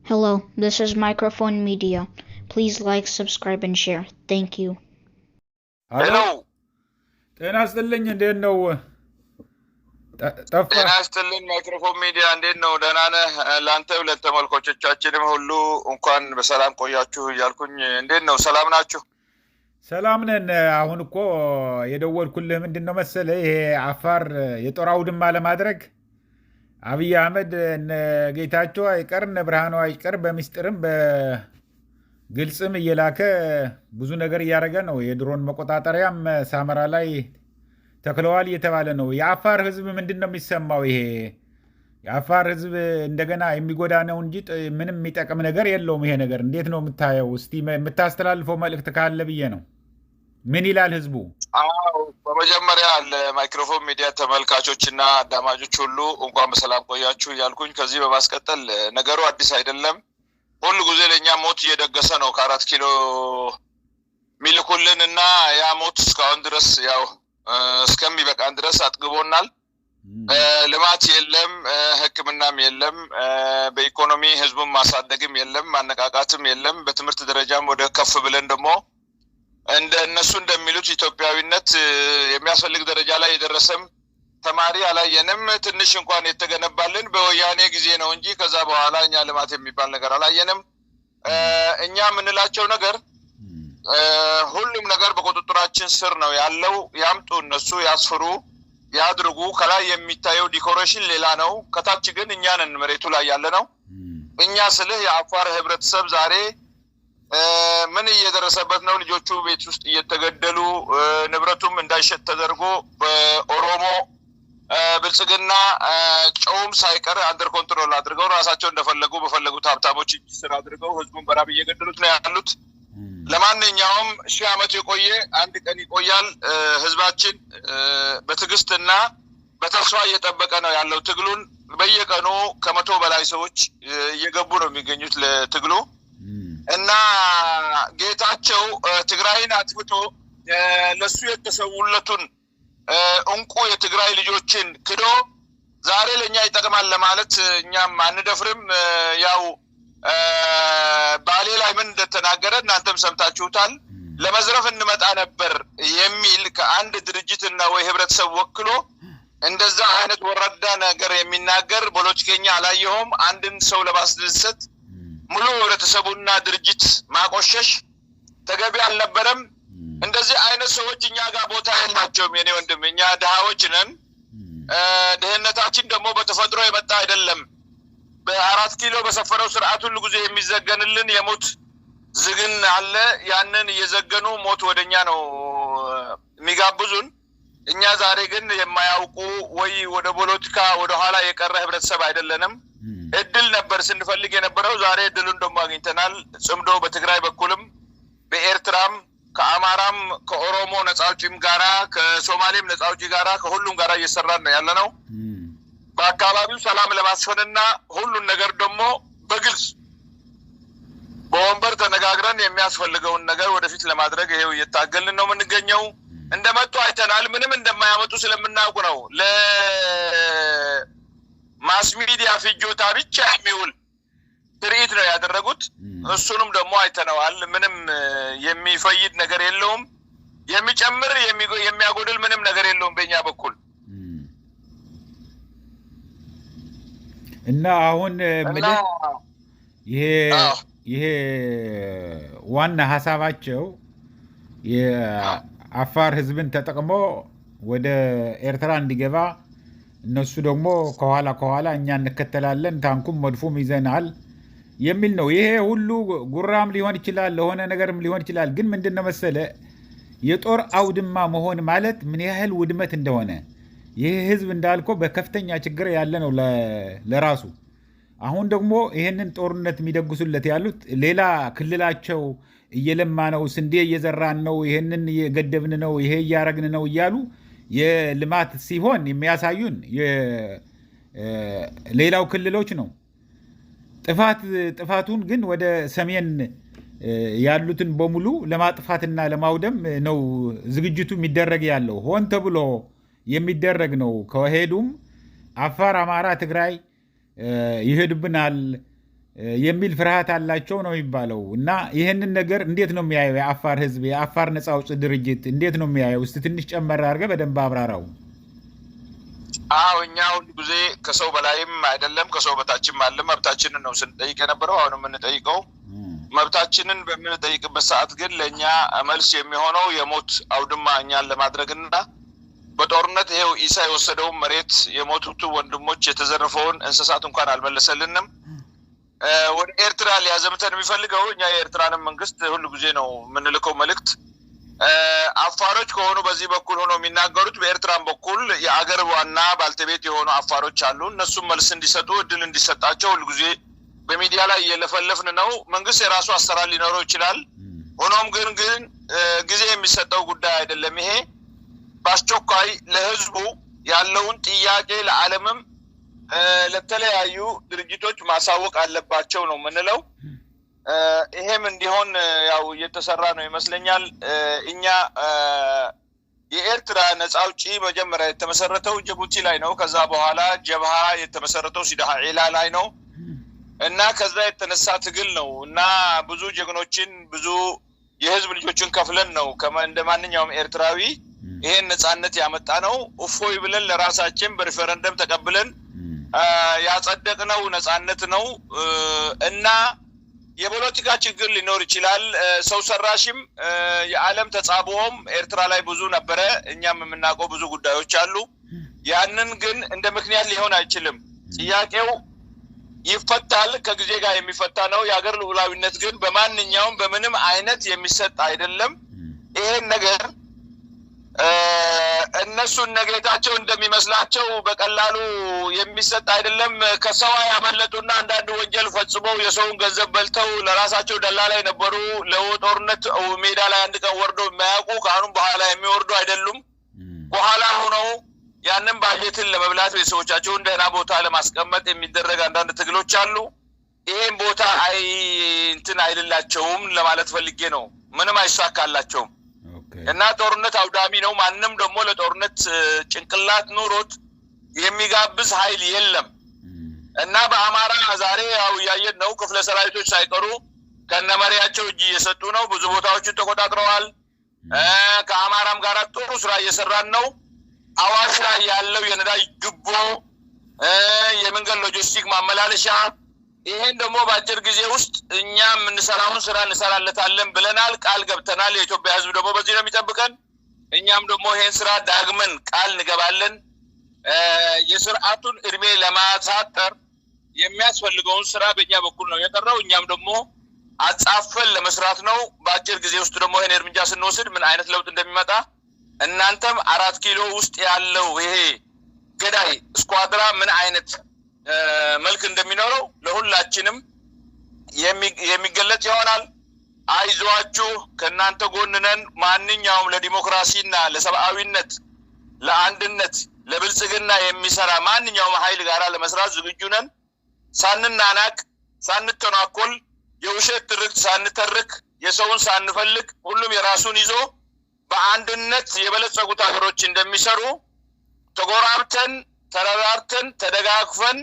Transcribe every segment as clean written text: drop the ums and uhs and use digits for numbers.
Hello, this is Microphone Media. Please like, subscribe, and share. Thank you. ሄሎ ጤና ይስጥልኝ። እንዴት ነው? ጠፋ። ጤና ይስጥልኝ። ማይክሮፎን ሚዲያ እንዴት ነው? ደህና ነህ? ለአንተ ለተመልካቾቻችንም ሁሉ እንኳን በሰላም ቆያችሁ እያልኩኝ እንዴት ነው? ሰላም ናችሁ? ሰላም ነን። አሁን እኮ የደወልኩልህ ምንድን ነው መሰለህ፣ ይሄ አፋር የጦር አውድማ ለማድረግ አብይ አህመድ እነ ጌታቸው አይቀር እነ ብርሃኑ አይቀር በሚስጥርም በግልጽም እየላከ ብዙ ነገር እያደረገ ነው። የድሮን መቆጣጠሪያም ሳመራ ላይ ተክለዋል እየተባለ ነው። የአፋር ህዝብ ምንድን ነው የሚሰማው? ይሄ የአፋር ህዝብ እንደገና የሚጎዳ ነው እንጂ ምንም የሚጠቅም ነገር የለውም። ይሄ ነገር እንዴት ነው የምታየው? እስቲ የምታስተላልፈው መልእክት ካለ ብዬ ነው። ምን ይላል ህዝቡ? አዎ፣ በመጀመሪያ ለማይክሮፎን ሚዲያ ተመልካቾች እና አዳማጮች ሁሉ እንኳን በሰላም ቆያችሁ እያልኩኝ ከዚህ በማስቀጠል ነገሩ አዲስ አይደለም። ሁሉ ጊዜ ለእኛ ሞት እየደገሰ ነው ከ4 ኪሎ ሚልኩልን እና ያ ሞት እስካሁን ድረስ ያው እስከሚበቃን ድረስ አጥግቦናል። ልማት የለም፣ ሕክምናም የለም፣ በኢኮኖሚ ህዝቡን ማሳደግም የለም፣ ማነቃቃትም የለም። በትምህርት ደረጃም ወደ ከፍ ብለን ደግሞ እንደ እነሱ እንደሚሉት ኢትዮጵያዊነት የሚያስፈልግ ደረጃ ላይ የደረሰም ተማሪ አላየንም። ትንሽ እንኳን የተገነባልን በወያኔ ጊዜ ነው እንጂ ከዛ በኋላ እኛ ልማት የሚባል ነገር አላየንም። እኛ የምንላቸው ነገር ሁሉም ነገር በቁጥጥራችን ስር ነው ያለው። ያምጡ፣ እነሱ ያስፍሩ፣ ያድርጉ። ከላይ የሚታየው ዲኮሬሽን ሌላ ነው፣ ከታች ግን እኛ ነን መሬቱ ላይ ያለ ነው። እኛ ስልህ የአፋር ህብረተሰብ ዛሬ ምን እየደረሰበት ነው? ልጆቹ ቤት ውስጥ እየተገደሉ ንብረቱም እንዳይሸጥ ተደርጎ በኦሮሞ ብልጽግና ጨውም ሳይቀር አንደር ኮንትሮል አድርገው ራሳቸው እንደፈለጉ በፈለጉት ሀብታሞች እጅ ስር አድርገው ህዝቡን በራብ እየገደሉት ነው ያሉት። ለማንኛውም 1000 ዓመት የቆየ አንድ ቀን ይቆያል። ህዝባችን በትዕግስትና በተስፋ እየጠበቀ ነው ያለው ትግሉን። በየቀኑ ከ100 በላይ ሰዎች እየገቡ ነው የሚገኙት ለትግሉ እና ጌታቸው ትግራይን አጥፍቶ ለሱ የተሰውለቱን እንቁ የትግራይ ልጆችን ክዶ ዛሬ ለኛ ይጠቅማል ለማለት እኛም አንደፍርም። ያው ባሌ ላይ ምን እንደተናገረ እናንተም ሰምታችሁታል። ለመዝረፍ እንመጣ ነበር የሚል ከአንድ ድርጅትና ወይ ህብረተሰብ ወክሎ እንደዛ አይነት ወረዳ ነገር የሚናገር ፖለቲከኛ አላየሁም። አንድን ሰው ለማስደሰት ሙሉ ህብረተሰቡና ድርጅት ማቆሸሽ ተገቢ አልነበረም። እንደዚህ አይነት ሰዎች እኛ ጋር ቦታ የላቸውም። የኔ ወንድም፣ እኛ ድሃዎች ነን። ድህነታችን ደግሞ በተፈጥሮ የመጣ አይደለም። በ4 ኪሎ በሰፈረው ስርዓት ሁሉ ጊዜ የሚዘገንልን የሞት ዝግን አለ። ያንን እየዘገኑ ሞት ወደኛ ነው የሚጋብዙን። እኛ ዛሬ ግን የማያውቁ ወይ ወደ ፖለቲካ ወደ ኋላ የቀረ ህብረተሰብ አይደለንም። እድል ነበር ስንፈልግ የነበረው። ዛሬ እድሉን ደግሞ አግኝተናል። ጽምዶ በትግራይ በኩልም በኤርትራም ከአማራም ከኦሮሞ ነፃ አውጪም ጋራ ከሶማሌም ነፃ አውጪ ጋራ ከሁሉም ጋራ እየሰራን ነው ያለ ነው። በአካባቢው ሰላም ለማስፈንና ሁሉን ነገር ደግሞ በግልጽ በወንበር ተነጋግረን የሚያስፈልገውን ነገር ወደፊት ለማድረግ ይሄው እየታገልን ነው የምንገኘው። እንደመጡ አይተናል። ምንም እንደማያመጡ ስለምናውቁ ነው። ማስ ሚዲያ ፍጆታ ብቻ የሚውል ትርኢት ነው ያደረጉት። እሱንም ደግሞ አይተነዋል። ምንም የሚፈይድ ነገር የለውም። የሚጨምር የሚያጎድል ምንም ነገር የለውም በእኛ በኩል እና አሁን ይሄ ዋና ሀሳባቸው የአፋር ህዝብን ተጠቅሞ ወደ ኤርትራ እንዲገባ እነሱ ደግሞ ከኋላ እኛ እንከተላለን፣ ታንኩም መድፉም ይዘናል የሚል ነው። ይሄ ሁሉ ጉራም ሊሆን ይችላል፣ ለሆነ ነገርም ሊሆን ይችላል። ግን ምንድነው መሰለ የጦር አውድማ መሆን ማለት ምን ያህል ውድመት እንደሆነ ይሄ ህዝብ እንዳልኮ በከፍተኛ ችግር ያለ ነው ለራሱ። አሁን ደግሞ ይሄንን ጦርነት የሚደግሱለት ያሉት ሌላ ክልላቸው እየለማ ነው፣ ስንዴ እየዘራን ነው፣ ይሄንን እየገደብን ነው፣ ይሄ እያረግን ነው እያሉ የልማት ሲሆን የሚያሳዩን ሌላው ክልሎች ነው። ጥፋቱን ግን ወደ ሰሜን ያሉትን በሙሉ ለማጥፋትና ለማውደም ነው ዝግጅቱ የሚደረግ ያለው። ሆን ተብሎ የሚደረግ ነው። ከሄዱም አፋር፣ አማራ፣ ትግራይ ይሄድብናል የሚል ፍርሃት አላቸው ነው የሚባለው። እና ይህንን ነገር እንዴት ነው የሚያየው የአፋር ህዝብ? የአፋር ነፃ አውጪ ድርጅት እንዴት ነው የሚያየው? እስቲ ትንሽ ጨመር አድርገህ በደንብ አብራራው። እኛ ሁሉ ጊዜ ከሰው በላይም አይደለም ከሰው በታችም አለ መብታችንን ነው ስንጠይቅ የነበረው። አሁንም የምንጠይቀው መብታችንን በምንጠይቅበት ሰዓት ግን ለእኛ መልስ የሚሆነው የሞት አውድማ እኛን ለማድረግና በጦርነት ይሄው ኢሳ የወሰደውን መሬት የሞቱት ወንድሞች የተዘረፈውን እንስሳት እንኳን አልመለሰልንም። ወደ ኤርትራ ሊያዘምተን የሚፈልገው እኛ የኤርትራንም መንግስት ሁሉ ጊዜ ነው የምንልከው መልእክት። አፋሮች ከሆኑ በዚህ በኩል ሆኖ የሚናገሩት በኤርትራም በኩል የአገር ዋና ባልተቤት የሆኑ አፋሮች አሉ። እነሱም መልስ እንዲሰጡ እድል እንዲሰጣቸው ሁሉ ጊዜ በሚዲያ ላይ እየለፈለፍን ነው። መንግስት የራሱ አሰራር ሊኖረው ይችላል። ሆኖም ግን ጊዜ የሚሰጠው ጉዳይ አይደለም። ይሄ በአስቸኳይ ለህዝቡ ያለውን ጥያቄ ለዓለምም ለተለያዩ ድርጅቶች ማሳወቅ አለባቸው ነው የምንለው። ይሄም እንዲሆን ያው እየተሰራ ነው ይመስለኛል። እኛ የኤርትራ ነፃ አውጪ መጀመሪያ የተመሰረተው ጅቡቲ ላይ ነው። ከዛ በኋላ ጀብሃ የተመሰረተው ሲዳሃ ዒላ ላይ ነው እና ከዛ የተነሳ ትግል ነው እና ብዙ ጀግኖችን ብዙ የህዝብ ልጆችን ከፍለን ነው እንደ ማንኛውም ኤርትራዊ ይሄን ነፃነት ያመጣ ነው። እፎይ ብለን ለራሳችን በሪፈረንደም ተቀብለን ያጸደቅነው ነፃነት ነው እና የፖለቲካ ችግር ሊኖር ይችላል። ሰው ሰራሽም የዓለም ተጻብኦም ኤርትራ ላይ ብዙ ነበረ። እኛም የምናውቀው ብዙ ጉዳዮች አሉ። ያንን ግን እንደ ምክንያት ሊሆን አይችልም። ጥያቄው ይፈታል፣ ከጊዜ ጋር የሚፈታ ነው። የሀገር ሉዓላዊነት ግን በማንኛውም በምንም አይነት የሚሰጥ አይደለም። ይሄን ነገር እነሱ ነገታቸው እንደሚመስላቸው በቀላሉ የሚሰጥ አይደለም። ከሰው ያመለጡና አንዳንድ ወንጀል ፈጽመው የሰውን ገንዘብ በልተው ለራሳቸው ደላላ የነበሩ ለጦርነት ሜዳ ላይ አንድ ቀን ወርደው የማያውቁ ከአሁን በኋላ የሚወርዱ አይደሉም። በኋላ ሆነው ያንን ባጀትን ለመብላት ቤተሰቦቻቸውን ደህና ቦታ ለማስቀመጥ የሚደረግ አንዳንድ ትግሎች አሉ። ይሄን ቦታ እንትን አይልላቸውም ለማለት ፈልጌ ነው። ምንም አይሳካላቸውም እና ጦርነት አውዳሚ ነው። ማንም ደግሞ ለጦርነት ጭንቅላት ኑሮት የሚጋብዝ ኃይል የለም እና በአማራ ዛሬ ያው ያየን ነው። ክፍለ ሰራዊቶች ሳይቀሩ ከነመሪያቸው እጅ እየሰጡ ነው። ብዙ ቦታዎችን ተቆጣጥረዋል። ከአማራም ጋር ጥሩ ስራ እየሰራን ነው። አዋሽ ላይ ያለው የነዳጅ ግቦ የመንገድ ሎጂስቲክ ማመላለሻ ይሄን ደግሞ በአጭር ጊዜ ውስጥ እኛ የምንሰራውን ስራ እንሰራለታለን ብለናል፣ ቃል ገብተናል። የኢትዮጵያ ሕዝብ ደግሞ በዚህ ነው የሚጠብቀን። እኛም ደግሞ ይሄን ስራ ዳግመን ቃል እንገባለን። የስርዓቱን እድሜ ለማሳጠር የሚያስፈልገውን ስራ በእኛ በኩል ነው የቀረው። እኛም ደግሞ አጻፈን ለመስራት ነው። በአጭር ጊዜ ውስጥ ደግሞ ይሄን እርምጃ ስንወስድ ምን አይነት ለውጥ እንደሚመጣ እናንተም 4 ኪሎ ውስጥ ያለው ይሄ ገዳይ ስኳድራ ምን አይነት መልክ እንደሚኖረው ለሁላችንም የሚገለጽ ይሆናል። አይዟችሁ፣ ከእናንተ ጎን ነን። ማንኛውም ለዲሞክራሲና ለሰብአዊነት፣ ለአንድነት፣ ለብልጽግና የሚሰራ ማንኛውም ኃይል ጋራ ለመስራት ዝግጁ ነን። ሳንናናቅ፣ ሳንተናኮል፣ የውሸት ትርክት ሳንተርክ፣ የሰውን ሳንፈልግ ሁሉም የራሱን ይዞ በአንድነት የበለጸጉት ሀገሮች እንደሚሰሩ ተጎራብተን ተረራርተን ተደጋግፈን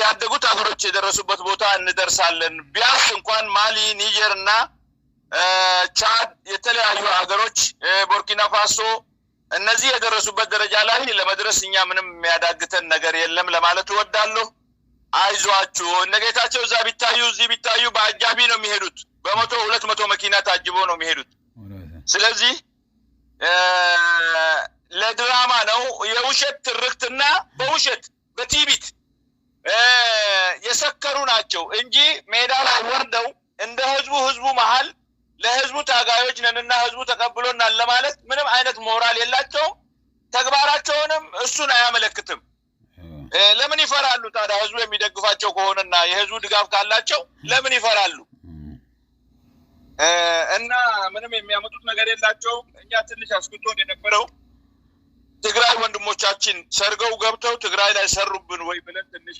ያደጉት ሀገሮች የደረሱበት ቦታ እንደርሳለን። ቢያንስ እንኳን ማሊ፣ ኒጀር እና ቻድ የተለያዩ ሀገሮች ቡርኪና ፋሶ እነዚህ የደረሱበት ደረጃ ላይ ለመድረስ እኛ ምንም የሚያዳግተን ነገር የለም ለማለት እወዳለሁ። አይዟችሁ። እነጌታቸው እዛ ቢታዩ እዚህ ቢታዩ በአጃቢ ነው የሚሄዱት። 100-200 መኪና ታጅቦ ነው የሚሄዱት። ስለዚህ ለድራማ ነው የውሸት ትርክትና በውሸት በቲቢት የሰከሩ ናቸው እንጂ ሜዳ ላይ ወርደው እንደ ህዝቡ መሃል ለህዝቡ ታጋዮች ነንና ህዝቡ ተቀብሎናል ለማለት ምንም አይነት ሞራል የላቸውም። ተግባራቸውንም እሱን አያመለክትም። ለምን ይፈራሉ ታዲያ? ህዝቡ የሚደግፋቸው ከሆነና የህዝቡ ድጋፍ ካላቸው ለምን ይፈራሉ? እና ምንም የሚያመጡት ነገር የላቸውም። እኛ ትንሽ አስክቶን የነበረው ትግራይ ወንድሞቻችን ሰርገው ገብተው ትግራይ ላይ ሰሩብን ወይ ብለን ትንሽ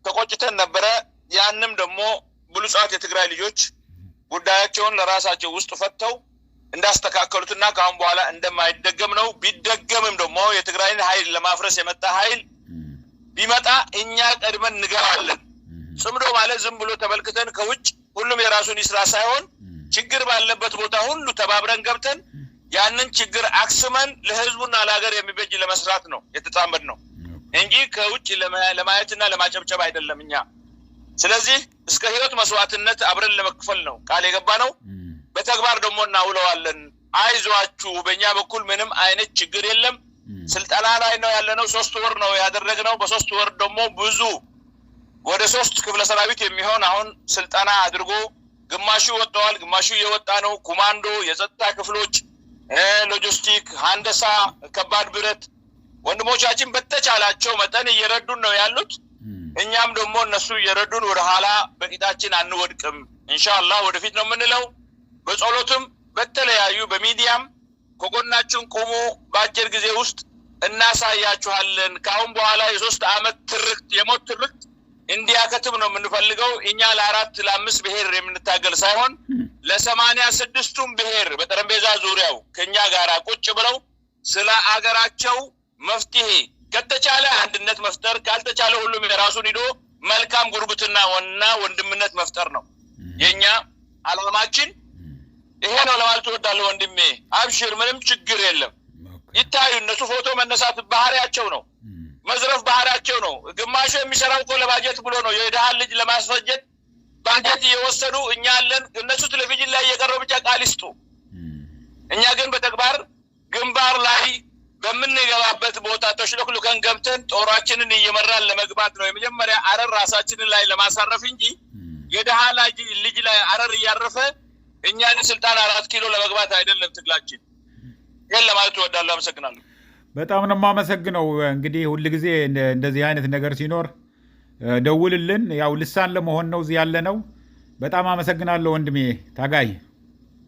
ተቆጭተን ነበረ። ያንም ደግሞ ብሉጻት የትግራይ ልጆች ጉዳያቸውን ለራሳቸው ውስጥ ፈተው እንዳስተካከሉትና ከአሁን በኋላ እንደማይደገም ነው። ቢደገምም ደግሞ የትግራይን ኃይል ለማፍረስ የመጣ ኃይል ቢመጣ እኛ ቀድመን እንገባለን። ጽምዶ ማለት ዝም ብሎ ተመልክተን ከውጭ ሁሉም የራሱን ይስራ ሳይሆን ችግር ባለበት ቦታ ሁሉ ተባብረን ገብተን ያንን ችግር አክስመን ለህዝቡና ለሀገር የሚበጅ ለመስራት ነው የተጣመድ ነው እንጂ ከውጭ ለማየትና ለማጨብጨብ አይደለም እኛ። ስለዚህ እስከ ህይወት መስዋዕትነት አብረን ለመክፈል ነው ቃል የገባ ነው። በተግባር ደግሞ እናውለዋለን። አይዟችሁ፣ በእኛ በኩል ምንም አይነት ችግር የለም። ስልጠና ላይ ነው ያለነው። 3 ወር ነው ያደረግነው። በ3 ወር ደግሞ ብዙ ወደ 3 ክፍለ ሰራዊት የሚሆን አሁን ስልጠና አድርጎ ግማሹ ወጥተዋል፣ ግማሹ እየወጣ ነው። ኮማንዶ፣ የጸጥታ ክፍሎች፣ ሎጂስቲክ፣ ሃንደሳ፣ ከባድ ብረት ወንድሞቻችን በተቻላቸው መጠን እየረዱን ነው ያሉት። እኛም ደግሞ እነሱ እየረዱን ወደ ኋላ በቂጣችን አንወድቅም። ኢንሻአላህ ወደፊት ነው የምንለው። በጸሎትም በተለያዩ በሚዲያም ከጎናችን ቆሞ በአጭር ጊዜ ውስጥ እናሳያችኋለን። ካሁን በኋላ የ3 ዓመት ትርክት የሞት ትርክት እንዲያከትም ነው የምንፈልገው። እኛ ለ4 ለ5 ብሔር የምንታገል ሳይሆን ለ86ቱም ብሔር በጠረጴዛ ዙሪያው ከኛ ጋር ቁጭ ብለው ስለ አገራቸው መፍትሄ ከተቻለ አንድነት መፍጠር ካልተቻለ ሁሉም የራሱን ሂዶ መልካም ጉርብትና እና ወንድምነት መፍጠር ነው የኛ አላማችን። ይሄ ነው ለማለት እወዳለሁ ወንድሜ። አብሽር፣ ምንም ችግር የለም። ይታዩ እነሱ ፎቶ መነሳት ባህሪያቸው ነው፣ መዝረፍ ባህሪያቸው ነው። ግማሹ የሚሰራው እኮ ለባጀት ብሎ ነው፣ የድሃ ልጅ ለማስፈጀት ባጀት እየወሰዱ እኛ አለን። እነሱ ቴሌቪዥን ላይ እየቀረቡ ብቻ ቃል ይስጡ። እኛ ግን በተግባር ግንባር ላይ በምንገባበት ቦታ ተሽሎክሉከን ገብተን ጦራችንን እየመራን ለመግባት ነው። የመጀመሪያ አረር ራሳችንን ላይ ለማሳረፍ እንጂ የድሃ ልጅ ላይ አረር እያረፈ እኛን ስልጣን 4 ኪሎ ለመግባት አይደለም ትግላችን። ይሄን ለማለት እወዳለሁ። አመሰግናለሁ። በጣም ነው የማመሰግነው። እንግዲህ ሁል ጊዜ እንደዚህ አይነት ነገር ሲኖር ደውልልን። ያው ልሳን ለመሆን ነው እዚህ ያለ ነው። በጣም አመሰግናለሁ ወንድሜ ታጋይ።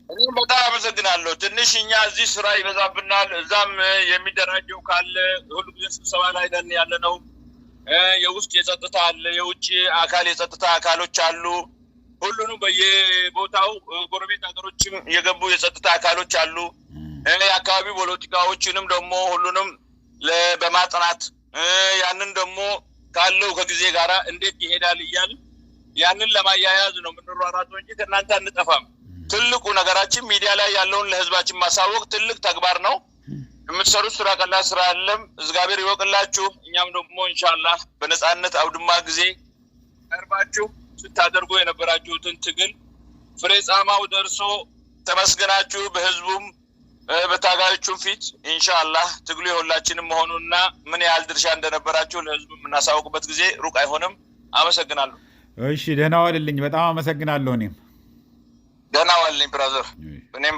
እኔም በጣም አመሰግናለሁ። ትንሽ እኛ እዚህ ስራ ይበዛብናል። እዛም የሚደራጀው ካለ ሁሉ ጊዜ ስብሰባ ላይ ነን ያለነው። የውስጥ የጸጥታ አለ፣ የውጭ አካል የጸጥታ አካሎች አሉ። ሁሉንም በየቦታው ጎረቤት ሀገሮችም የገቡ የጸጥታ አካሎች አሉ። የአካባቢ ፖለቲካዎችንም ደግሞ ሁሉንም በማጥናት ያንን ደግሞ ካለው ከጊዜ ጋራ እንዴት ይሄዳል እያል ያንን ለማያያዝ ነው የምንሯሯጠው እንጂ ከእናንተ አንጠፋም። ትልቁ ነገራችን ሚዲያ ላይ ያለውን ለህዝባችን ማሳወቅ ትልቅ ተግባር ነው። የምትሰሩት ስራ ቀላል ስራ አይደለም። እግዚአብሔር ይወቅላችሁ። እኛም ደግሞ ኢንሻአላህ በነጻነት አውድማ ጊዜ ቀርባችሁ ስታደርጉ የነበራችሁትን ትግል ፍሬ ጻማው ደርሶ ተመስገናችሁ በህዝቡም በታጋዮቹም ፊት ኢንሻአላህ ትግሉ የሁላችንም መሆኑና ምን ያህል ድርሻ እንደነበራችሁ ለህዝቡ የምናሳውቅበት ጊዜ ሩቅ አይሆንም። አመሰግናለሁ። እሺ፣ ደህና ዋልልኝ። በጣም አመሰግናለሁ። እኔም ደህና ዋልልኝ ብራዘር። እኔም